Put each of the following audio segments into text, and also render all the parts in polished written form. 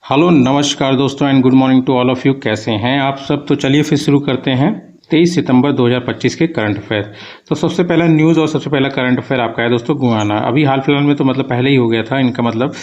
Hello नमस्कार दोस्तों and good morning to all of you. कैसे हैं आप सब? तो चलिए फिर शुरू करते हैं 23 सितंबर 2025 के करंट अफेयर। तो सबसे पहला न्यूज़ और सबसे पहला करंट अफेयर आपका है दोस्तों गुयाना। अभी हाल फिलहाल में तो मतलब पहले ही हो गया था इनका मतलब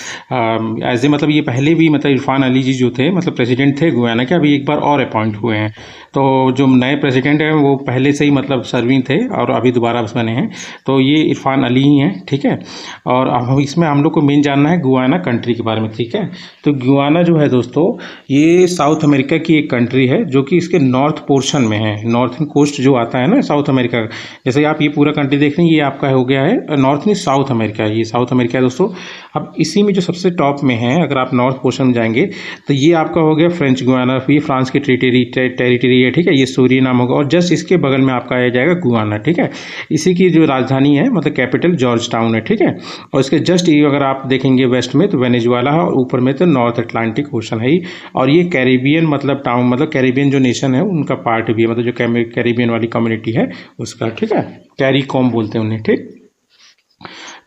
एज ए मतलब ये पहले भी मतलब इरफान अली जी जो थे मतलब प्रेसिडेंट थे गुयाना के, अभी एक बार और अपॉइंट हुए हैं। तो जो नए प्रेसिडेंट हैं वो पहले से ही मतलब सर्विंग थे और अभी दोबारा बने हैं। तो ये इरफान अली ही हैं, ठीक है। और अब इसमें हम लोग को मेन जानना है गुयाना कंट्री के बारे में, ठीक है। तो गुयाना जो है दोस्तों ये साउथ अमेरिका की एक कंट्री है जो कि इसके नॉर्थ पोर्शन में है। नॉर्थन कोस्ट जो आता है ना साउथ अमेरिका, जैसे आप ये पूरा कंट्री देख रहे हैं, ये आपका हो गया है नॉर्थ में साउथ अमेरिका, ये साउथ अमेरिका है दोस्तों। अब इसी में जो सबसे टॉप में है, अगर आप नॉर्थ पोर्शन में जाएंगे तो ये आपका हो गया फ्रेंच गुयाना, ये फ्रांस की टेरिटरी है, ठीक है। ये सूरीनाम होगा और जस्ट इसके बगल में आपका आ जाएगा गुयाना, ठीक है। इसी की जो राजधानी है मतलब कैपिटल जॉर्ज टाउन है, ठीक है। और इसके जस्ट अगर आप देखेंगे वेस्ट में तो वेनेजुएला है और ऊपर में तो नॉर्थ अटलांटिक ओशन है ही। और ये कैरिबियन मतलब टाउन मतलब कैरिबियन जो नेशन है उनका पार्ट भी है, मतलब जो कैरिबियन वाली कम्युनिटी है उसका, ठीक है। कैरिकॉम बोलते हैं उन्हें, ठीक।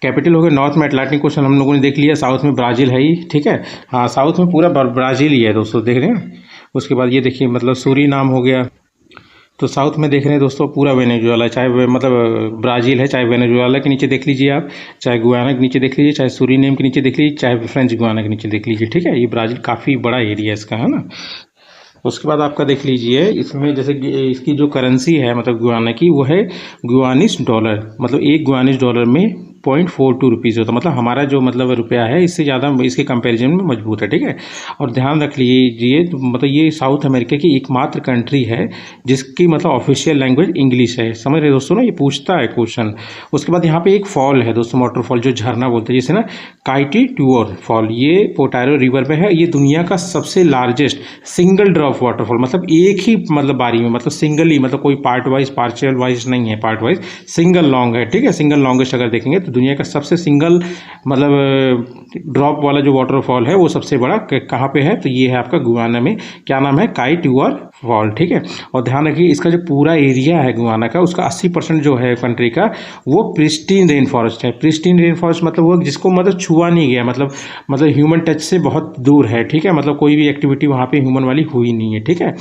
कैपिटल हो गया नॉर्थ में अटलांटिक ओशन हम लोगों ने देख लिया। साउथ में ब्राज़ील है ही, ठीक है। हाँ, साउथ में पूरा ब्राज़ील ही है दोस्तों, देख रहे हैं। उसके बाद ये देखिए मतलब सूरीनाम हो गया। तो साउथ में देख रहे हैं दोस्तों पूरा वेनेजुएला, चाहे मतलब ब्राज़ील है, चाहे वेनेजुएला के नीचे देख लीजिए आप, चाहे गुयाना के नीचे देख लीजिए, चाहे सूरीनेम के नीचे देख लीजिए, चाहे फ्रेंच गुयाना के नीचे देख लीजिए, ठीक है। ये ब्राज़ील काफ़ी बड़ा एरिया इसका है ना। उसके बाद आपका देख लीजिए इसमें जैसे इसकी जो करेंसी है मतलब गुयाना की वो है गुयानीस डॉलर, मतलब एक गुयानीस डॉलर में 0.42 रुपीज़ होता है। मतलब हमारा जो मतलब रुपया है इससे ज़्यादा इसके कंपैरिजन में मजबूत है, ठीक है। और ध्यान रख लीजिए तो मतलब ये साउथ अमेरिका की एकमात्र कंट्री है जिसकी मतलब ऑफिशियल लैंग्वेज इंग्लिश है, समझ रहे दोस्तों ना। ये पूछता है क्वेश्चन। उसके बाद यहाँ पे एक फॉल है दोस्तों, वाटरफॉल जो झरना बोलते हैं जिसे ना, काइटीट्यूर फॉल, ये पोटारो रिवर में है। ये दुनिया का सबसे लार्जेस्ट सिंगल ड्रॉप वाटरफॉल, मतलब एक ही मतलब बारी में, मतलब सिंगल ही, मतलब कोई पार्ट वाइज पार्शियल वाइज नहीं है, पार्ट वाइज सिंगल लॉन्ग है, ठीक है। सिंगल लॉन्गेस्ट अगर देखेंगे तो दुनिया का सबसे सिंगल मतलब ड्रॉप वाला जो वाटरफॉल है वो सबसे बड़ा कहाँ पे है, तो ये है आपका गुयाना में। क्या नाम है? काइटीट्यूर फॉल, ठीक है। और ध्यान रखिए इसका जो पूरा एरिया है गुयाना का उसका 80% जो है कंट्री का वो प्रिस्टीन रेन फॉरेस्ट है। प्रिस्टीन रेन फॉरेस्ट मतलब वो जिसको मतलब छुआ नहीं गया, मतलब ह्यूमन टच से बहुत दूर है, ठीक है। मतलब कोई भी एक्टिविटी वहाँ पे ह्यूमन वाली हुई नहीं है, ठीक है।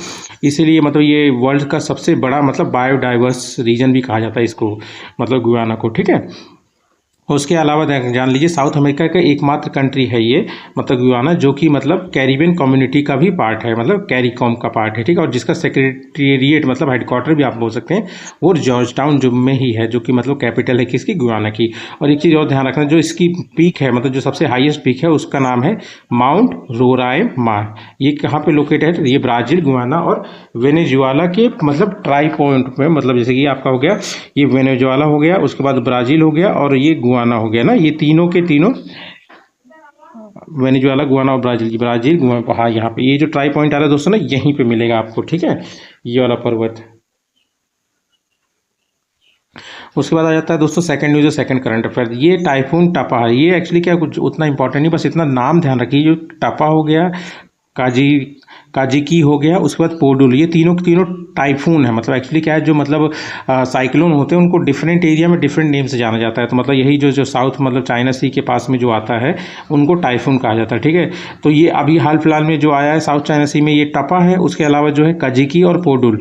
इसीलिए मतलब ये वर्ल्ड का सबसे बड़ा मतलब बायोडाइवर्स रीजन भी कहा जाता है इसको, मतलब गुयाना को, ठीक है। उसके अलावा जान लीजिए साउथ अमेरिका का एकमात्र कंट्री है ये मतलब गुयाना, जो कि मतलब कैरिबियन कम्युनिटी का भी पार्ट है, मतलब कैरिकॉम का पार्ट है, ठीक है। और जिसका सेक्रेटेरिएट मतलब हेडक्वार्टर भी आप बोल सकते हैं वो जॉर्ज टाउन जो में ही है, जो कि मतलब कैपिटल है किसकी, गुयाना की। और एक चीज़ और ध्यान रखना, जो इसकी पीक है मतलब जो सबसे हाईएस्ट पीक है उसका नाम है माउंट रोराइमा। ये कहाँ पे लोकेटेड है? ये ब्राज़ील, गुयाना और वेनेजुएला के मतलब ट्राई पॉइंट में, मतलब जैसे कि आपका हो गया ये वेनेजुएला हो गया, उसके बाद ब्राज़ील हो गया और ये गुयाना हो गया ना। ये तीनों के तीनों वेनेजुएला, गुयाना और ब्राज़ील गुयाना, हाँ यहाँ पे ये जो ट्राई पॉइंट आ रहा है दोस्तों ना यहीं पे मिलेगा आपको, ठीक है, ये वाला पर्वत। उसके बाद आ जाता है दोस्तों second news, second current affair. ये टाइफून टापा है। ये एक्चुअली क्या कुछ उतना इंपॉर्टेंट नहीं, बस इतना नाम ध्यान रखिए, जो टापा हो गया, काजिकी हो गया, उसके बाद पोडुल, ये तीनों टाइफून है। मतलब एक्चुअली क्या है, जो मतलब साइक्लोन होते हैं उनको डिफरेंट एरिया में डिफरेंट नेम से जाना जाता है। तो मतलब यही जो साउथ मतलब चाइना सी के पास में जो आता है उनको टाइफून कहा जाता है, ठीक है। तो ये अभी हाल फिलहाल में जो आया है साउथ चाइना सी में ये टापा है। उसके अलावा जो है काजिकी और पोडुल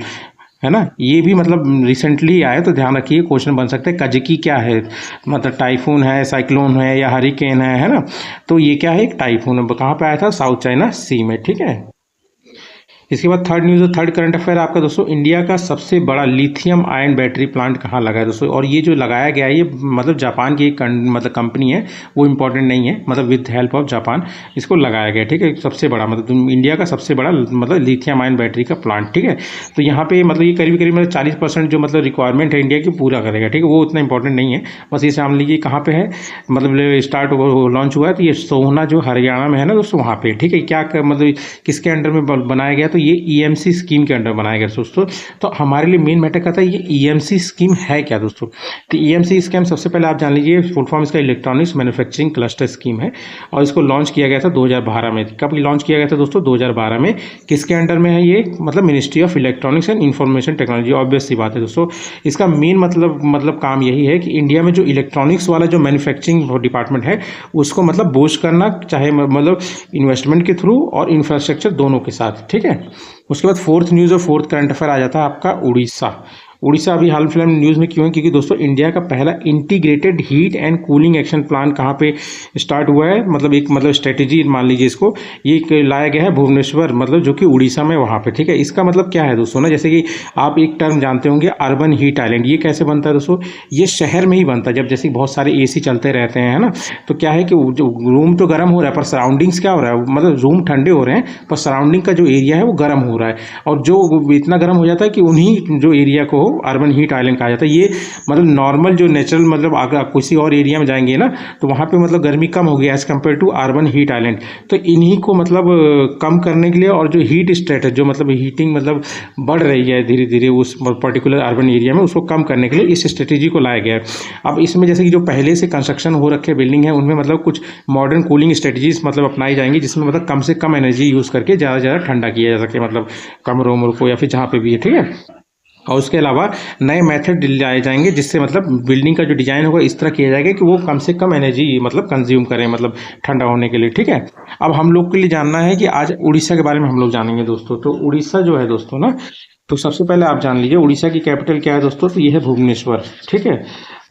है ना, ये भी मतलब रिसेंटली आया। तो ध्यान रखिए क्वेश्चन बन सकते हैं काजिकी क्या है, मतलब टाइफून है, साइक्लोन है या हरिकेन है ना। तो ये क्या है, एक टाइफून है। कहाँ पे आया था? साउथ चाइना सी में, ठीक है। इसके बाद third news, third current affair आपका दोस्तों, इंडिया का सबसे बड़ा लिथियम आयन बैटरी प्लांट कहाँ लगा है दोस्तों? और ये जो लगाया गया है ये मतलब जापान की एक मतलब कंपनी है, वो इंपॉर्टेंट नहीं है, मतलब विद हेल्प ऑफ जापान इसको लगाया गया, ठीक है। सबसे बड़ा मतलब इंडिया का सबसे बड़ा मतलब लिथियम आयन बैटरी का प्लांट, ठीक है। तो यहाँ पे मतलब ये करीब करीब मतलब 40% जो मतलब रिक्वायरमेंट है इंडिया की पूरा करेगा, ठीक है। वो उतना इंपॉर्टेंट नहीं है, बस ये जान लीजिए कहाँ पे है, मतलब स्टार्ट लॉन्च हुआ है तो ये सोहना जो हरियाणा में है ना दोस्तों, वहाँ पे, ठीक है। क्या मतलब किसके अंडर में बनाया गया? तो ये EMC स्कीम के अंडर बनाया गया दोस्तों। तो हमारे लिए मेन मैटर करता है ये EMC स्कीम है क्या दोस्तों। तो EMC स्कीम सबसे पहले आप जान लीजिए, फुल फॉर्म इसका इलेक्ट्रॉनिक्स मैन्युफैक्चरिंग क्लस्टर स्कीम है और इसको लॉन्च किया गया था 2012 में। कब लॉन्च किया गया था दोस्तों? 2012 में। किसके अंडर में है ये? मतलब ministry of electronics and information technology. Obvious सी बात है दोस्तों, इसका मेन मतलब काम यही है कि इंडिया में जो इलेक्ट्रॉनिक्स वाला जो मैन्युफैक्चरिंग डिपार्टमेंट है उसको मतलब बूस्ट करना, चाहे मतलब इन्वेस्टमेंट के थ्रू और इंफ्रास्ट्रक्चर दोनों के साथ, ठीक है। उसके बाद फोर्थ न्यूज़ और फोर्थ करंट अफेयर आ जाता है आपका उड़ीसा। उड़ीसा अभी हाल फिलहाल न्यूज़ में क्यों है? क्योंकि दोस्तों इंडिया का पहला integrated heat and cooling action plan कहाँ पे स्टार्ट हुआ है, मतलब एक स्ट्रेटेजी मान लीजिए इसको, ये लाया गया है भुवनेश्वर, मतलब जो कि उड़ीसा में वहाँ पे, ठीक है। इसका मतलब क्या है दोस्तों ना, जैसे कि आप एक टर्म जानते होंगे अर्बन हीट आइलैंड। ये कैसे बनता है दोस्तों? ये शहर में ही बनता है, जब जैसे बहुत सारे AC चलते रहते हैं, है ना, तो क्या है कि जो रूम तो गर्म हो रहा है पर सराउंडिंग्स क्या हो रहा है, मतलब रूम ठंडे हो रहे हैं पर सराउंडिंग का जो एरिया है वो गर्म हो रहा है, और जो इतना गर्म हो जाता है कि उन्हीं जो एरिया को अर्बन हीट आइलैंड कहा जाता है। ये मतलब नॉर्मल जो नेचुरल, मतलब अगर आप किसी और एरिया में जाएंगे ना तो वहाँ पे मतलब गर्मी कम होगी as compare to urban heat island. तो इन्हीं को मतलब कम करने के लिए, और जो हीट स्टेट है, जो मतलब हीटिंग मतलब बढ़ रही है धीरे धीरे उस पर्टिकुलर अर्बन एरिया में, उसको कम करने के लिए इस स्ट्रेटेजी को लाया गया है। अब इसमें जैसे कि जो पहले से कंस्ट्रक्शन हो रखे बिल्डिंग है उनमें मतलब कुछ मॉडर्न कूलिंग स्ट्रेटेजीज मतलब अपनाई जाएंगी, जिसमें मतलब कम से कम एनर्जी यूज़ करके ज़्यादा से ज़्यादा ठंडा किया जा सके, मतलब कमरों को या फिर जहाँ पे भी है, ठीक है। और उसके अलावा नए मेथड लाए जाएंगे जिससे मतलब बिल्डिंग का जो डिज़ाइन होगा इस तरह किया जाएगा कि वो कम से कम एनर्जी मतलब कंज्यूम करें, मतलब ठंडा होने के लिए, ठीक है। अब हम लोग के लिए जानना है कि आज उड़ीसा के बारे में हम लोग जानेंगे दोस्तों। तो उड़ीसा जो है दोस्तों ना, तो सबसे पहले आप जान लीजिए उड़ीसा की कैपिटल क्या है दोस्तों। तो ये है भुवनेश्वर, ठीक है।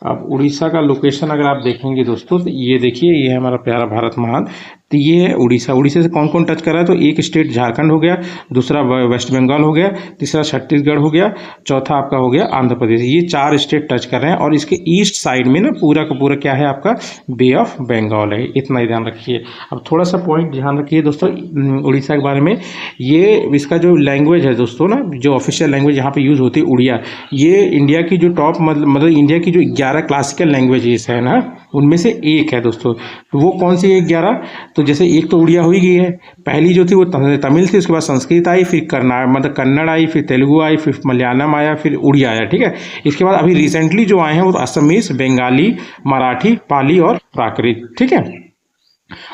अब उड़ीसा का लोकेशन अगर आप देखेंगे दोस्तों, तो ये देखिए, ये है हमारा प्यारा भारत महान। तो ये है उड़ीसा। उड़ीसा से कौन कौन टच कर रहा है? तो एक स्टेट झारखंड हो गया, दूसरा वेस्ट बंगाल हो गया, तीसरा छत्तीसगढ़ हो गया, चौथा आपका हो गया आंध्र प्रदेश। ये 4 स्टेट टच कर रहे हैं और इसके ईस्ट साइड में ना पूरा का पूरा क्या है आपका, बे ऑफ बंगाल है। इतना ही ध्यान रखिए। अब थोड़ा सा पॉइंट ध्यान रखिए दोस्तों उड़ीसा के बारे में। ये इसका जो लैंग्वेज है दोस्तों ना, जो ऑफिशियल लैंग्वेज यहाँ पे यूज़ होती है उड़िया, ये इंडिया की जो टॉप मतलब इंडिया की जो 11 क्लासिकल लैंग्वेजेस है ना, उनमें से एक है दोस्तों। तो वो कौन सी है 11? तो जैसे एक तो उड़िया हो ही गई है, पहली जो थी वो तमिल थी, उसके बाद संस्कृत आई, फिर कन्नड़ आई, फिर तेलुगु आई, फिर मलयालम आया, फिर उड़िया आया, ठीक है। इसके बाद अभी रिसेंटली जो आए हैं वो तो असमीज, बंगाली, मराठी, पाली और प्राकृत, ठीक है।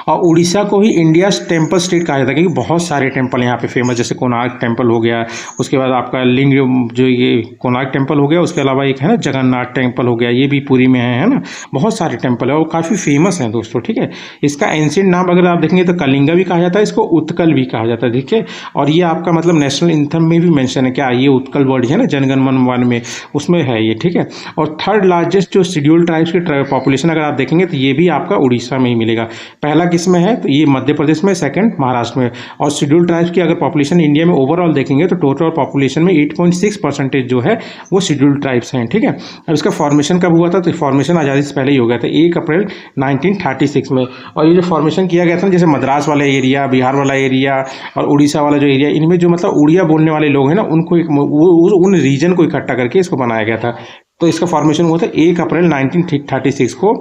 और उड़ीसा को ही इंडिया टेम्पल स्टेट कहा जाता है क्योंकि बहुत सारे टेम्पल यहाँ पे फेमस, जैसे कोणार्क टेम्पल हो गया, उसके बाद आपका लिंग जो ये कोणार्क टेम्पल हो गया, उसके अलावा एक है ना जगन्नाथ टेम्पल हो गया, ये भी पुरी में है ना। बहुत सारे टेम्पल है और काफ़ी फेमस हैं दोस्तों, ठीक है। इसका एंशिएंट नाम अगर आप देखेंगे तो कलिंगा भी कहा जाता है, इसको उत्कल भी कहा जाता है, ठीक है। और ये आपका मतलब नेशनल एंथम में भी मेंशन है, क्या ये उत्कल वर्ड है ना जनगण मन वन में, उसमें है ये, ठीक है। और थर्ड लार्जेस्ट जो शेड्यूल्ड ट्राइब्स की पॉपुलेशन अगर आप देखेंगे तो ये भी आपका उड़ीसा में ही मिलेगा। पहला किस में है? तो ये मध्य प्रदेश में, सेकंड महाराष्ट्र में। और शेड्यूल्ड ट्राइब्स की अगर पॉपुलेशन इंडिया में ओवरऑल देखेंगे तो टोटल पॉपुलेशन में 8.6% जो है वो शेड्यूल्ड ट्राइब्स हैं, ठीक है। अब इसका फॉर्मेशन कब हुआ था? तो फॉर्मेशन आज़ादी से पहले ही हो गया था, 1 अप्रैल 1936 में। और ये जो फॉर्मेशन किया गया था जैसे मद्रास वाला एरिया, बिहार वाला एरिया और उड़ीसा वाला जो एरिया, इनमें जो मतलब उड़िया बोलने वाले लोग हैं ना, उनको उन रीजन को इकट्ठा करके इसको बनाया गया था। तो इसका फॉर्मेशन हुआ था 1 अप्रैल 1936 को,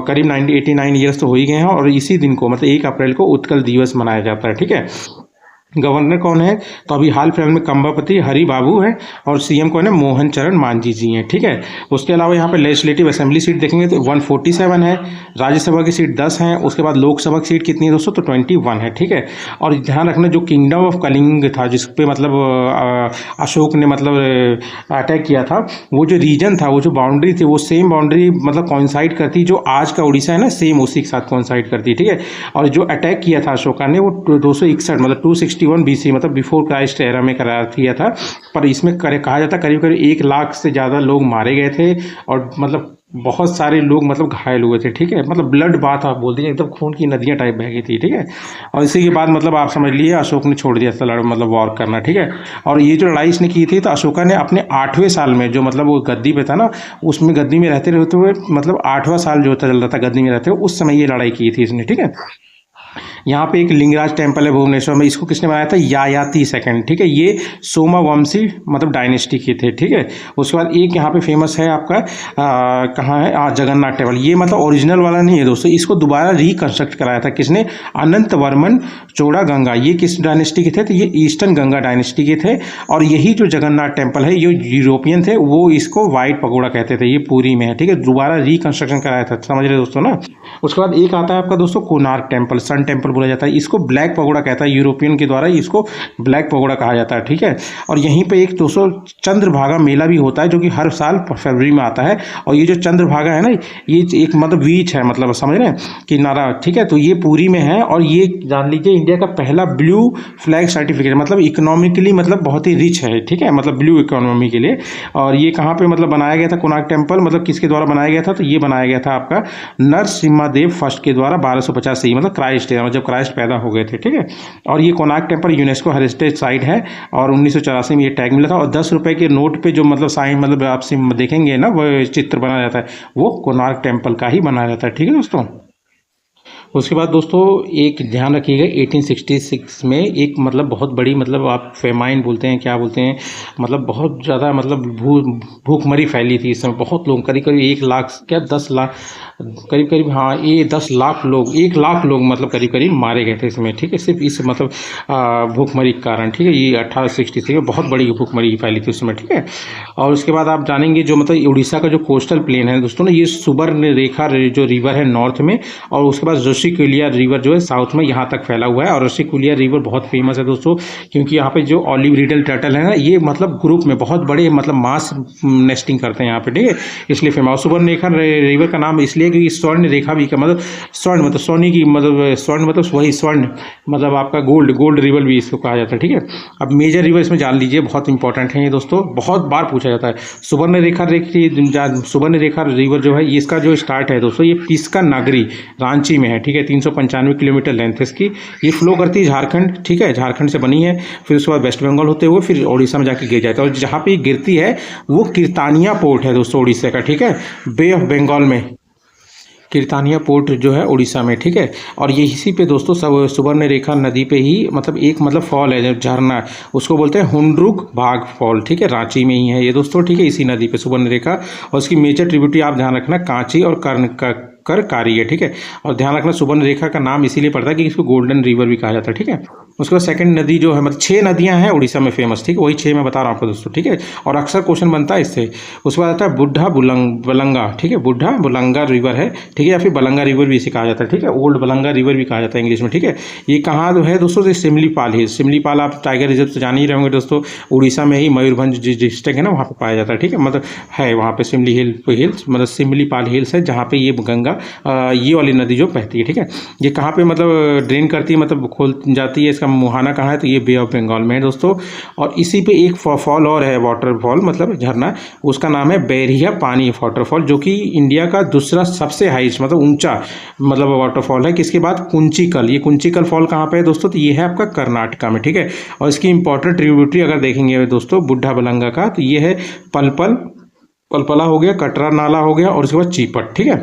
करीब 89 ईयर्स तो हो ही गए हैं। और इसी दिन को मतलब 1 अप्रैल को उत्कल दिवस मनाया जाता है, ठीक है। गवर्नर कौन है? तो अभी हाल फिलहाल में कंबापति हरि बाबू है और CM कौन है? मोहन चरण मांझी जी हैं, ठीक है। उसके अलावा यहाँ पे लेजिस्लेटिव असेंबली सीट देखेंगे तो 147 है, राज्यसभा की सीट 10 है, उसके बाद लोकसभा की सीट कितनी है दोस्तों? तो 21 है, ठीक है। और ध्यान रखना जो किंगडम ऑफ कलिंग था जिस पे मतलब अशोक ने मतलब अटैक किया था, वो जो रीजन था, वो जो बाउंड्री थी, वो सेम बाउंड्री मतलब कॉइंसाइड करती जो आज का उड़ीसा है ना, सेम उसी के साथ कॉइंसाइड करती, ठीक है। और जो अटैक किया था अशोका ने वो 261 मतलब 261 BC मतलब बिफोर क्राइस्ट एरा में करा किया था। पर इसमें कहा जाता है करीब 1 लाख से ज़्यादा लोग मारे गए थे और मतलब बहुत सारे लोग मतलब घायल हुए थे, ठीक है। मतलब ब्लड बाथ आप बोल दीजिए, एकदम खून की नदियाँ टाइप बह गई थी, ठीक है। और इसी के बाद मतलब आप समझ लिए अशोक ने छोड़ दिया था मतलब वॉर करना, ठीक है। और ये जो लड़ाई इसने की थी तो अशोका ने अपने 8वें साल में जो मतलब वो गद्दी पे था ना, उसमें गद्दी में रहते हुए मतलब 8वां साल जो चल रहा था गद्दी में रहते हुए, उस समय ये लड़ाई की थी इसने, ठीक है। यहाँ पे एक लिंगराज टेम्पल है भुवनेश्वर में, इसको किसने बनाया था? यायाति सेकंड, ठीक है। ये सोमावंशी मतलब डायनेस्टी के थे, ठीक है। उसके बाद एक यहाँ पे फेमस है आपका कहाँ है, जगन्नाथ टेम्पल। ये मतलब ओरिजिनल वाला नहीं है दोस्तों, इसको दोबारा रिकंस्ट्रक्ट कराया था किसने? अनंत वर्मन चोड़ा गंगा। ये किस डायनेस्टी के थे? तो ये ईस्टर्न गंगा डायनेस्टी के थे। और यही जो जगन्नाथ टेम्पल है, ये यूरोपियन थे, वो इसको व्हाइट पगोड़ा कहते थे। ये पुरी में है, ठीक है। दोबारा रिकंस्ट्रक्शन कराया था, समझ रहे दोस्तों ना। उसके बाद एक आता है आपका दोस्तों कोणार्क टेम्पल, सन टेम्पल बोला जाता है। इसको ब्लैक पगोड़ा कहता है, यूरोपियन के द्वारा इसको ब्लैक पगोड़ा कहा जाता है, ठीक है। और यहीं पे एक दोस्तों चंद्रभागा मेला भी होता है, जो कि हर साल फरवरी में आता है। और ये जो चंद्रभागा है ना, ये एक मतलब बीच है, मतलब समझ रहे हैं किनारा, ठीक है। तो ये पुरी में है। और ये जान लीजिए इंडिया का पहला ब्लू फ्लैग सर्टिफिकेट, मतलब इकोनॉमिकली मतलब बहुत ही रिच है, ठीक है, मतलब ब्लू इकोनॉमी के लिए। और ये कहाँ पे मतलब बनाया गया था कोणार्क टेम्पल, मतलब किसके द्वारा बनाया गया था? तो ये बनाया गया था आपका नरसिम्हादेव फर्स्ट के द्वारा 1250 से, मतलब क्राइस्ट जब क्राइस्ट पैदा हो गए थे, ठीक है। और ये Konark temple UNESCO heritage site है और 1984 में ये टैग मिला था। और 10 रुपये के नोट पे जो मतलब साइन मतलब आप देखेंगे ना, वो चित्र बनाया जाता है, वो कोणार्क टेम्पल का ही बनाया जाता है, ठीक है दोस्तों। उसके बाद दोस्तों एक ध्यान रखिएगा, 1866 में एक मतलब बहुत बड़ी, मतलब आप फेमाइन बोलते हैं, क्या बोलते हैं, मतलब बहुत ज़्यादा मतलब भूखमरी फैली थी इस समय। बहुत लोग, करीब करीब 1 लाख क्या 10 लाख, करीब करीब, हाँ ये 10 लाख लोग, 1 लाख लोग मतलब करीब करीब मारे गए थे इसमें, ठीक है, सिर्फ इस मतलब भूखमरी के कारण, ठीक है। ये 1866 में बहुत बड़ी भूखमरी फैली थी उस समय, ठीक है। और उसके बाद आप जानेंगे जो मतलब उड़ीसा का जो कोस्टल प्लेन है दोस्तों ना, ये सुवर्णरेखा जो रिवर है नॉर्थ में, और उसके बाद ऋषिकुलिया रिवर जो है साउथ में, यहाँ तक फैला हुआ है। और ऋषिकुलिया रिवर बहुत फेमस है दोस्तों, क्योंकि यहाँ पे जो ऑलिव रिडल टर्टल है ना, ये मतलब ग्रुप में बहुत बड़े मतलब मास नेस्टिंग करते हैं यहाँ पे, ठीक है, इसलिए फेमस। सुवर्णरेखा रिवर का नाम इसलिए क्योंकि स्वर्ण रेखा भी का मतलब स्वर्ण मतलब सोने की, मतलब स्वर्ण मतलब वही स्वर्ण मतलब आपका गोल्ड रिवर भी इसको कहा जाता है, ठीक है। अब मेजर रिवर इसमें जान लीजिए, बहुत इंपॉर्टेंट है ये दोस्तों, बहुत बार पूछा जाता है। सुवर्णरेखा रिवर जो है, इसका जो स्टार्ट है दोस्तों, ये पिस्का नागरी रांची में है, ठीक है। 395 किलोमीटर लेंथ है इसकी। ये फ्लो करती है झारखंड, ठीक है, झारखंड से बनी है। फिर उसके बाद वेस्ट बंगाल होते हुए फिर उड़ीसा में जाके गिर जाता है। और जहाँ पे गिरती है वो कीर्तानिया पोर्ट है दोस्तों उड़ीसा का, ठीक है, बे ऑफ बंगाल में कीर्तानिया पोर्ट जो है उड़ीसा में, ठीक है। और ये इसी पे दोस्तों सब सुवर्णरेखा नदी पे ही मतलब एक मतलब फॉल है, झरना, उसको बोलते हैं हुंड्रुक बाग फॉल, ठीक है, रांची में ही है ये दोस्तों, ठीक है, इसी नदी पे सुवर्णरेखा। और उसकी मेजर ट्रिब्यूटरी आप ध्यान रखना कांची और करकारी है, ठीक है। और ध्यान रखना सुवर्णरेखा का नाम इसीलिए पड़ता है कि इसको गोल्डन रिवर भी कहा जाता है, ठीक है। उसके बाद सेकंड नदी जो है, मतलब 6 नदियां हैं उड़ीसा में फेमस, ठीक है, वही 6 मैं बता रहा हूँ आपको दोस्तों, ठीक है। और अक्सर क्वेश्चन बनता है इससे। उसके बाद आता है बुढ़ा बलंगा, ठीक है, बुढ़ा बलंगा रिवर है, ठीक है, या फिर बलंगा रिवर भी इसे कहा जाता है, ठीक है, ओल्ड बलंगा रिवर भी कहा जाता है इंग्लिश में, ठीक है। ये कहाँ है दोस्तों? सिमलीपाल हिल्स। सिमलीपाल आप टाइगर रिजर्व से जान ही रहे होंगे दोस्तों, उड़ीसा में ही मयूरभंज डिस्ट्रिक्ट है ना, वहाँ पर पाया जाता है, ठीक है, मतलब है वहाँ पे सिमली हिल्स मतलब सिमलीपाल हिल्स है, जहाँ पे ये गंगा ये वाली नदी जो बहती है, ठीक है। ये कहाँ पे मतलब ड्रेन करती है, मतलब खोल जाती है, इसका मुहाना कहाँ है? तो ये बे ऑफ बंगाल में है दोस्तों। और इसी पे एक फॉल और है, वाटरफॉल मतलब झरना, उसका नाम है बैरिया पानी वाटरफॉल, जो कि इंडिया का दूसरा सबसे हाईएस्ट मतलब ऊंचा मतलब वाटरफॉल है। किसके बाद? कुंचिकल। ये कुंचिकल फॉल कहाँ पे है दोस्तों? तो ये है आपका कर्नाटका में, ठीक है। और इसकी इंपॉर्टेंट ट्रिब्यूटरी अगर देखेंगे दोस्तों बुढ़ा बलंगा का, तो ये है पलपला हो गया, कटरा नाला हो गया, और उसके बाद चीपट, ठीक है।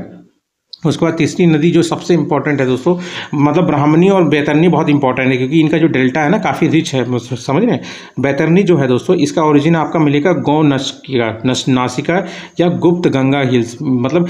उसके बाद तीसरी नदी जो सबसे इंपॉर्टेंट है दोस्तों, मतलब ब्राह्मणी और बैतरनी बहुत इंपॉर्टेंट है, क्योंकि इनका जो डेल्टा है ना काफ़ी रिच है, समझ रहे हैं। बैतरनी जो है दोस्तों, इसका ओरिजिन आपका मिलेगा गौ नासिका या गुप्त गंगा हिल्स, मतलब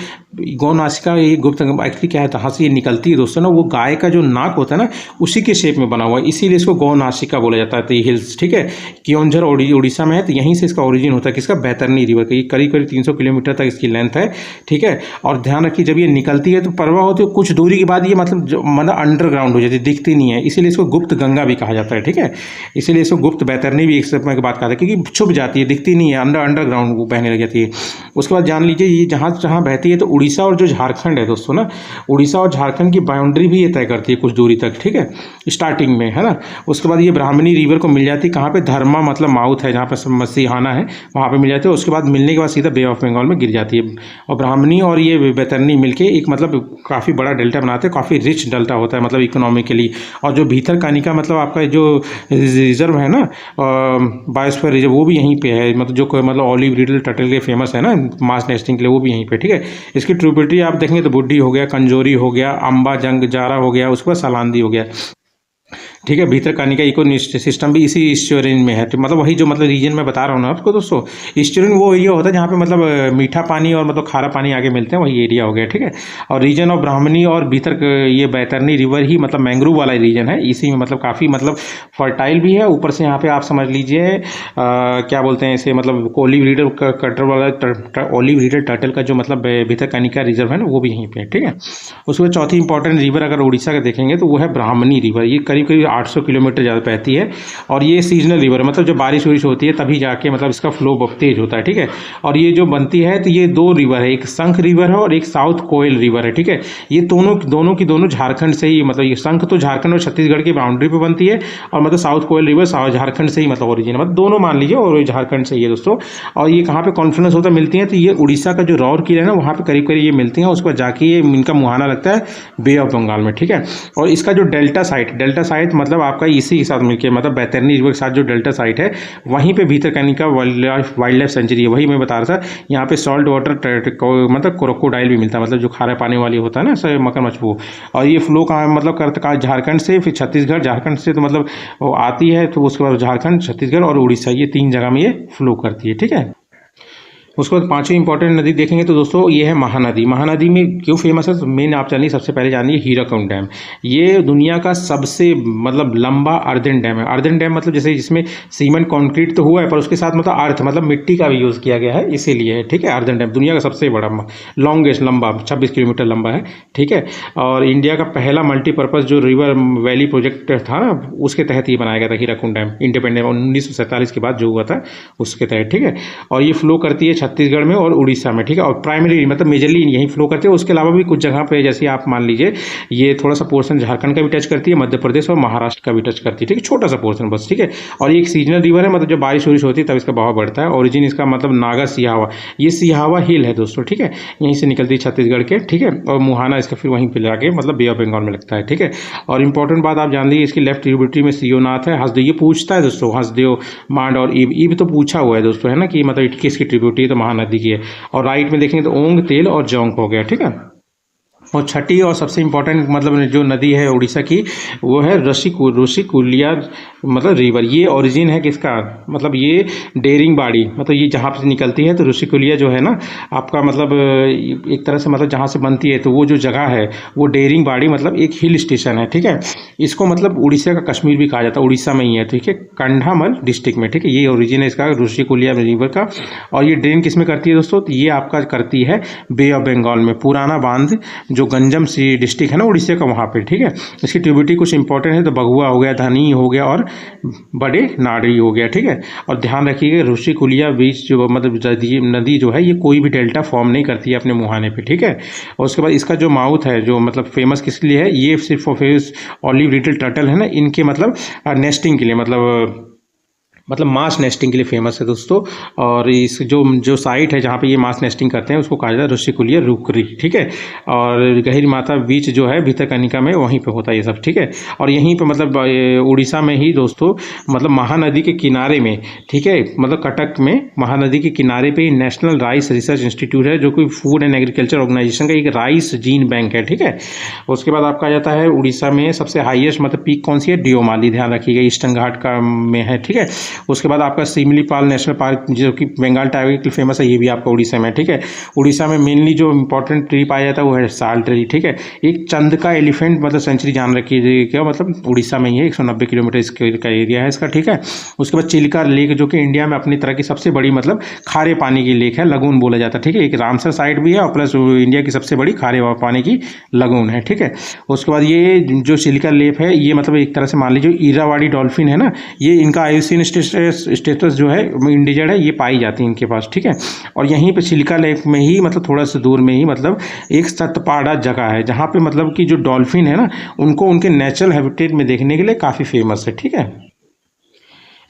गौ नासिका, ये गुप्त एक्चुअली क्या है, कहाँ से ये निकलती है दोस्तों ना, वो गाय का जो नाक होता है ना, उसी के शेप में बना हुआ है, इसीलिए इसको गौ नासिका बोला जाता है। तो ये हिल्स, ठीक है, क्योंझर उड़ीसा में है, तो यहीं से इसका ओरिजिन होता है किसका? बैतरनी रिवर का। ये करीब करीब 300 किलोमीटर तक इसकी लेंथ है, ठीक है। और ध्यान रखिए जब ये निकलती है तो प्रवाह होती है, कुछ दूरी के बाद ये मतलब अंडरग्राउंड हो जाती है, दिखती नहीं है, इसीलिए इसको गुप्त गंगा भी कहा जाता है, ठीक है। इसीलिए इसको गुप्त बैतरनी भी एक समय के बाद कहा जाता है, क्योंकि छुप जाती है, दिखती नहीं है, अंडरग्राउंड वो बहने लग जाती है। उसके बाद जान लीजिए ये जहाँ बहती है, तो उड़ीसा और जो झारखंड है दोस्तों ना, उड़ीसा और झारखंड की बाउंड्री भी ये तय करती है कुछ दूरी तक, ठीक है, स्टार्टिंग में, है ना। उसके बाद ये ब्राह्मणी रिवर को मिल जाती है कहाँ पे? धर्मा मतलब माउथ है, जहाँ पर मसीहाना है, वहाँ पे मिल जाती है। उसके बाद मिलने के बाद सीधा बे ऑफ बंगाल में गिर जाती है। और ब्राह्मणी और ये बैतरनी मिलके एक एक मतलब काफ़ी बड़ा डेल्टा बनाते हैं, काफ़ी रिच डेल्टा होता है मतलब इकोनॉमिकली। और जो भीतरकनिका मतलब आपका जो रिजर्व है ना बायोस्फीयर रिजर्व, वो भी यहीं पे है, मतलब जो मतलब ऑलिव रिडल टर्टल के लिए फेमस है ना मास नेस्टिंग के लिए, वो भी यहीं पे, ठीक है। इसकी ट्रिब्यूटरी आप देखेंगे तो बुड्डी हो गया, कंजोरी हो गया, अम्बा जंग जारा हो गया, उसके बाद सलांदी हो गया, ठीक है। भीतरकनिका इको सिस्टम भी इसी ईस्चुरिन में है, तो मतलब वही जो मतलब रीजन मैं बता रहा हूँ ना आपको दोस्तों, ईस्चुरिन वो एरिया होता है जहाँ पे मतलब मीठा पानी और मतलब खारा पानी आगे मिलते हैं, वही एरिया हो गया, ठीक है। और रीजन ऑफ ब्राह्मणी और भीतर ये बैतरनी रिवर ही मतलब मैंग्रोव वाला रीजन है, इसी में मतलब काफ़ी मतलब फर्टाइल भी है। ऊपर से यहाँ पे आप समझ लीजिए क्या बोलते हैं इसे, मतलब ओलिव रिडल कटर वाला ओलिव रिडल टर्टल का जो मतलब भीतरकनिका रिजर्व है ना, वो भी यहीं पे, ठीक है। उसके बाद चौथी इंपॉर्टेंट रिवर अगर उड़ीसा का देखेंगे तो वो है ब्राह्मणी रिवर। ये करीब करीब 800 किलोमीटर ज़्यादा बहती है, और ये सीजनल रिवर है, मतलब जब बारिश वारिश होती है तभी जाके मतलब इसका फ्लो बहुत तेज होता है, ठीक है। और ये जो बनती है तो ये दो रिवर है, एक शंख रिवर है और एक साउथ कोयल रिवर है, ठीक है। ये दोनों की दोनों झारखंड से ही, मतलब ये शंख तो झारखंड और छत्तीसगढ़ की बाउंड्री पे बनती है, और मतलब साउथ कोयल रिवर झारखंड से ही मतलब ओरिजिन है, मतलब दोनों मान लीजिए, और झारखंड से ही है दोस्तों। और ये कहाँ पे कॉन्फ्लुएंस होता है, मिलती है, तो ये उड़ीसा का जो राउरकेला है ना, वहाँ पे करीब करीब ये मिलती हैं, उसके बाद जाके ये इनका मुहाना लगता है बे ऑफ बंगाल में, ठीक है। और इसका जो डेल्टा साइट मतलब आपका इसी के साथ मिलकर मतलब बैतरनी रिवर के साथ जो डेल्टा साइट है, वहीं पे भीतरकनिका वाइल्ड लाइफ सेंचुरी है, वही मैं बता रहा था। यहाँ पे सॉल्ट वाटर मतलब क्रोकोडाइल भी मिलता है, मतलब जो खारे पानी वाली होता है ना सर मगरमच्छ वो। और ये फ्लो कहाँ मतलब करता झारखंड से, फिर छत्तीसगढ़, झारखंड से तो मतलब वो आती है, तो उसके बाद झारखंड, छत्तीसगढ़ और उड़ीसा, ये 3 जगह में ये फ्लो करती है, ठीक है। उसके बाद 5वीं इंपॉर्टेंट नदी देखेंगे तो दोस्तों ये है महानदी। महानदी में क्यों फेमस है, तो मेन आप जानिए, सबसे पहले जानिए हीराकुंड डैम। ये दुनिया का सबसे मतलब लंबा अर्दन डैम है। अर्दन डैम मतलब जैसे जिसमें सीमेंट कंक्रीट तो हुआ है, पर उसके साथ मतलब अर्थ मतलब मिट्टी का भी यूज़ किया गया है, इसीलिए है, ठीक है। अर्दन डैम दुनिया का सबसे बड़ा लॉन्गेस्ट लंबा 26 किलोमीटर लंबा है, ठीक है। और इंडिया का पहला मल्टीपर्पज़ जो रिवर वैली प्रोजेक्ट था ना, उसके तहत ये बनाया गया था हीराकुंड डैम, इंडिपेंडेंट 1947 के बाद जो हुआ था उसके तहत, ठीक है। और ये फ्लो करती है छत्तीसगढ़ में और उड़ीसा में, ठीक है। और प्राइमरी मतलब मेजरली यहीं फ्लो करते हैं, उसके अलावा भी कुछ जगह पे जैसे आप मान लीजिए ये थोड़ा सा पोर्शन झारखंड का भी टच करती है, मध्य प्रदेश और महाराष्ट्र का भी टच करती है, ठीक है, छोटा सा पोर्शन बस, ठीक है। और ये एक सीजनल रिवर है, मतलब जब बारिश वारिश होती है तब इसका बहाव बढ़ता है। ओरिजिन इसका मतलब नागा सिहावा, ये सिहावा हिल है दोस्तों, ठीक है, यहीं से निकलती है छत्तीसगढ़ के, ठीक है। और मुहाना इसका फिर वहीं पे जाके मतलब बे ऑफ बंगाल में लगता है, ठीक है। और इंपॉर्टेंट बात आप जान लीजिए, इसकी लेफ्ट ट्रिब्यूटरी में सियोनाथ है, हसदेव, ये पूछता है दोस्तों, हसदेव, मांड और ईब तो पूछा हुआ है दोस्तों, है ना, कि मतलब किसकी ट्रिब्यूटरी है, तो महानदी की है। और राइट में देखेंगे तो ओंग, तेल और जौंग हो गया, ठीक है। और छठी और सबसे इम्पोर्टेंट मतलब जो नदी है उड़ीसा की, वो है ऋषिकुलिया मतलब रिवर। ये ओरिजिन है किसका, मतलब ये डेरिंगबाड़ी, मतलब ये जहाँ से निकलती है, तो ऋषिकुलिया जो है ना आपका मतलब एक तरह से मतलब जहाँ से बनती है, तो वो जो जगह है वो डेरिंगबाड़ी मतलब एक हिल स्टेशन है, ठीक है। इसको मतलब उड़ीसा का कश्मीर भी कहा जाता है, उड़ीसा में ही है, ठीक है, कंधामल डिस्ट्रिक्ट में, ठीक है। ये ओरिजिन है इसका ऋषिकुलिया रिवर का। और ये ड्रेन किस में करती है दोस्तों, तो ये आपका करती है बे ऑफ बंगाल में, पुराना बांध जो गंजम सी डिस्ट्रिक्ट है ना उड़ीसा का, वहाँ पे, ठीक है। इसकी ट्रिब्यूटरी कुछ इंपॉर्टेंट है, तो बगुआ हो गया, धनी हो गया और बड़े नाड़ी हो गया, ठीक है। और ध्यान रखिएगा ऋषिकुलिया बीच जो मतलब नदी जो है, ये कोई भी डेल्टा फॉर्म नहीं करती है अपने मुहाने पे, ठीक है। और उसके बाद इसका जो माउथ है जो मतलब फेमस किस लिए है, ये सिर्फ ऑलिव रिडल टर्टल है ना, इनके मतलब नेस्टिंग के लिए मतलब मास नेस्टिंग के लिए फेमस है दोस्तों। और इस जो साइट है जहाँ पे ये मास नेस्टिंग करते हैं उसको कहा जाता है ऋषिकुलिया रुकरी, ठीक है। और गहिर माथा बीच जो है भीतरकनिका में, वहीं पे होता है ये सब, ठीक है। और यहीं पे मतलब उड़ीसा में ही दोस्तों मतलब महानदी के किनारे में, ठीक है, मतलब कटक में महानदी के किनारे पे नेशनल राइस रिसर्च इंस्टीट्यूट है, जो कि फूड एंड एग्रीकल्चर ऑर्गेनाइजेशन का एक राइस जीन बैंक है, ठीक है। उसके बाद आपका जाता है उड़ीसा में सबसे हाईएस्ट मतलब पीक कौन सी है, डियोमाली, ध्यान रखिएगा, ईस्टर्न घाट का में है, ठीक है। उसके बाद आपका सिमलीपाल नेशनल पार्क जो कि बंगाल टाइगर के लिए फेमस है, ये भी आपका उड़ीसा में, ठीक है। उड़ीसा में मेनली जो इंपॉर्टेंट ट्री पाया जाता है वो है साल ट्री, ठीक है। एक चंद का एलिफेंट मतलब सेंचुरी जान रखिए क्या, मतलब उड़ीसा में ही है, 190 किलोमीटर इसका एरिया है इसका, ठीक है। उसके बाद चिल्का लेक जो कि इंडिया में अपनी तरह की सबसे बड़ी मतलब खारे पानी की लेक है, लगून बोला जाता है, ठीक है। एक रामसर साइट भी है और प्लस इंडिया की सबसे बड़ी खारे पानी की लगून है, ठीक है। उसके बाद ये जो चिल्का लेक है, ये मतलब एक तरह से मान लीजिए ईरावाड़ी डॉल्फिन है ना, ये इनका आयुसीन स्टेटस जो है इंडिजर्ड है, ये पाई जाती है इनके पास, ठीक है। और यहीं पे चिल्का लेक में ही मतलब थोड़ा सा दूर में ही मतलब एक सतपाड़ा जगह है, जहाँ पे मतलब कि जो डॉल्फिन है ना, उनको उनके नेचुरल हैबिटेट में देखने के लिए काफ़ी फेमस है, ठीक है।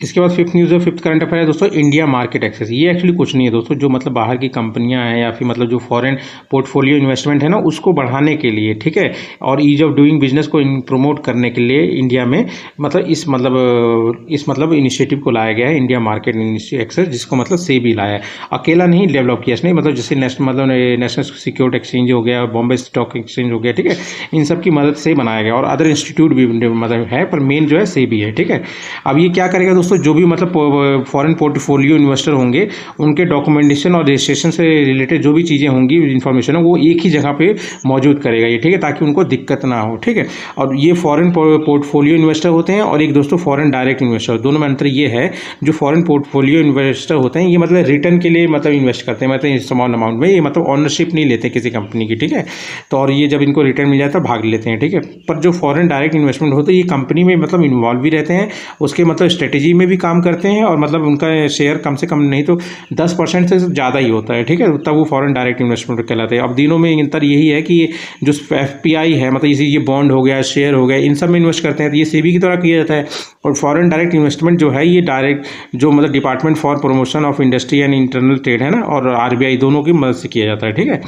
इसके बाद फिफ्थ न्यूज़ है, फिफ्थ करंट अफेयर है दोस्तों, इंडिया मार्केट एक्सेस। ये एक्चुअली कुछ नहीं है दोस्तों, जो मतलब बाहर की कंपनियां हैं या फिर मतलब जो फॉरेन पोर्टफोलियो इन्वेस्टमेंट है ना, उसको बढ़ाने के लिए, ठीक है, और ईज ऑफ डूइंग बिजनेस को प्रमोट करने के लिए इंडिया में मतलब इस इनिशिएटिव को लाया गया है, इंडिया मार्केट एक्सेस, जिसको मतलब सेबी लाया है। अकेला नहीं डेवलप किया इसने, मतलब जैसे नेशनल सिक्योरिटी एक्सचेंज हो गया, बॉम्बे स्टॉक एक्सचेंज हो गया, ठीक है, इन सब की मदद से बनाया गया, और अदर इंस्टीट्यूट भी मतलब है, पर मेन जो है सेबी है, ठीक है। अब ये क्या करेगा दोस्तों, जो भी मतलब फॉरेन पोर्टफोलियो इन्वेस्टर होंगे, उनके डॉक्यूमेंटेशन और रजिस्ट्रेशन से रिलेटेड जो भी चीज़ें होंगी, इन्फॉर्मेशन है, वो एक ही जगह पे मौजूद करेगा ये, ठीक है, ताकि उनको दिक्कत ना हो, ठीक है। और ये फॉरेन पोर्टफोलियो इन्वेस्टर होते हैं, और एक दोस्तों फॉरेन डायरेक्ट इन्वेस्टर, दोनों में अंतर ये है, जो फॉरेन पोर्टफोलियो इन्वेस्टर होते हैं ये मतलब रिटर्न के लिए मतलब इन्वेस्ट करते हैं, मतलब स्मॉल अमाउंट में, ये मतलब ऑनरशिप नहीं लेते किसी कंपनी की, ठीक है। तो और ये जब इनको रिटर्न मिल जाता है भाग लेते हैं, ठीक है। पर जो फॉरेन डायरेक्ट इन्वेस्टमेंट होते हैं, ये कंपनी में मतलब इन्वॉल्व भी रहते हैं, उसके मतलब स्ट्रेटेजी में भी काम करते हैं, और मतलब उनका शेयर कम से कम नहीं तो 10% से ज़्यादा ही होता है, ठीक है, तब वो फॉरेन डायरेक्ट इन्वेस्टमेंट कहलाते हैं। अब तीनों में अंतर यही है कि जो FPI है, मतलब इसी ये बॉन्ड हो गया, शेयर हो गया, इन सब में इन्वेस्ट करते हैं, तो ये सेबी की तरह किया जाता है। और फॉरेन डायरेक्ट इन्वेस्टमेंट जो है, ये डायरेक्ट जो मतलब department for promotion of industry and internal trade है ना, और RBI दोनों की मदद से किया जाता है, ठीक है।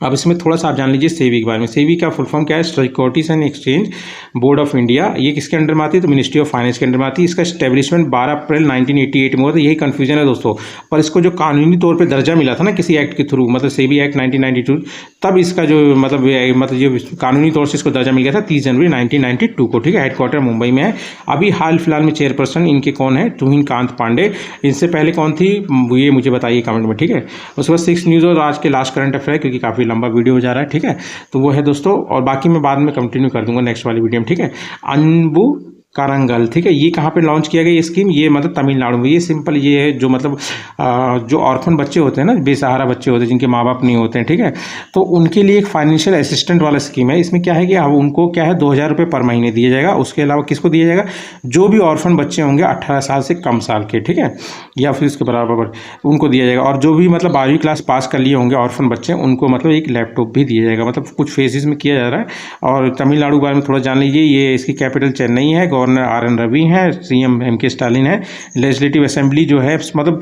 अब इसमें थोड़ा सा आप जान लीजिए सेबी के बारे में। सेबी का फुल फॉर्म क्या है, securities and exchange board of India. ये किसके अंडर में आती है, तो मिनिस्ट्री ऑफ फाइनेंस के अंडर में आती है। इसका एस्टेब्लिशमेंट 12 अप्रैल 1988 में हुआ था। यही कन्फ्यूजन है दोस्तों, पर इसको जो कानूनी तौर पर दर्जा मिला था ना किसी एक्ट के थ्रू, मतलब सेबी एक्ट 1992, तब इसका जो मतलब जो कानूनी तौर से इसको दर्जा मिल गया था 30 जनवरी 1992 को, ठीक है। हेडक्वार्टर मुंबई में है। अभी हाल फिलहाल में चेयरपर्सन इनके कौन है, तुहिन कांत पांडे। इनसे पहले कौन थी, ये मुझे बताइए कमेंट में, ठीक है। उसके बाद 6 न्यूज़ और आज के लास्ट करंट अफेयर, क्योंकि काफ़ी लंबा वीडियो हो जा रहा है, ठीक है, तो वो है दोस्तों, और बाकी मैं बाद में कंटिन्यू कर दूंगा नेक्स्ट वाली वीडियो में, ठीक है। अनबू कारंगल, ठीक है, ये कहाँ पे लॉन्च किया गया ये स्कीम, ये मतलब तमिलनाडु में। ये सिंपल ये है, जो मतलब जो ऑर्फन बच्चे होते हैं ना, बेसहारा बच्चे होते हैं जिनके माँ बाप नहीं होते हैं, ठीक है, तो उनके लिए एक फाइनेंशियल असिस्टेंट वाला स्कीम है। इसमें क्या है कि अब उनको क्या है 2000 रुपये पर महीने दिया जाएगा। उसके अलावा किसको दिया जाएगा, जो भी ऑर्फन बच्चे होंगे 18 साल से कम साल के, ठीक है, या फिर उसके बराबर उनको दिया जाएगा। और जो भी मतलब 12वीं क्लास पास कर लिए होंगे ऑर्फन बच्चे, उनको मतलब एक लैपटॉप भी दिया जाएगा। मतलब कुछ फेजेस में किया जा रहा है। और तमिलनाडु के बारे में थोड़ा जान लीजिए। ये इसकी कैपिटल चेन्नई है, गवर्नर RN रवि है, CM MK स्टालिन है। लेजिस्लेटिव असेंबली जो है मतलब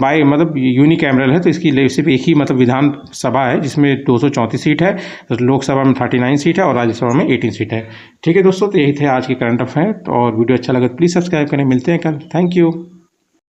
बाय मतलब यूनिकैमरल है, तो इसकी सिर्फ एक ही मतलब विधानसभा है जिसमें 234 सीट है, लोकसभा में 39 सीट है और राज्यसभा में 18 सीट है, ठीक है दोस्तों। तो यही थे आज के करंट अफेयर, और वीडियो अच्छा लगा तो प्लीज़ सब्सक्राइब करें। मिलते हैं कल, थैंक यू।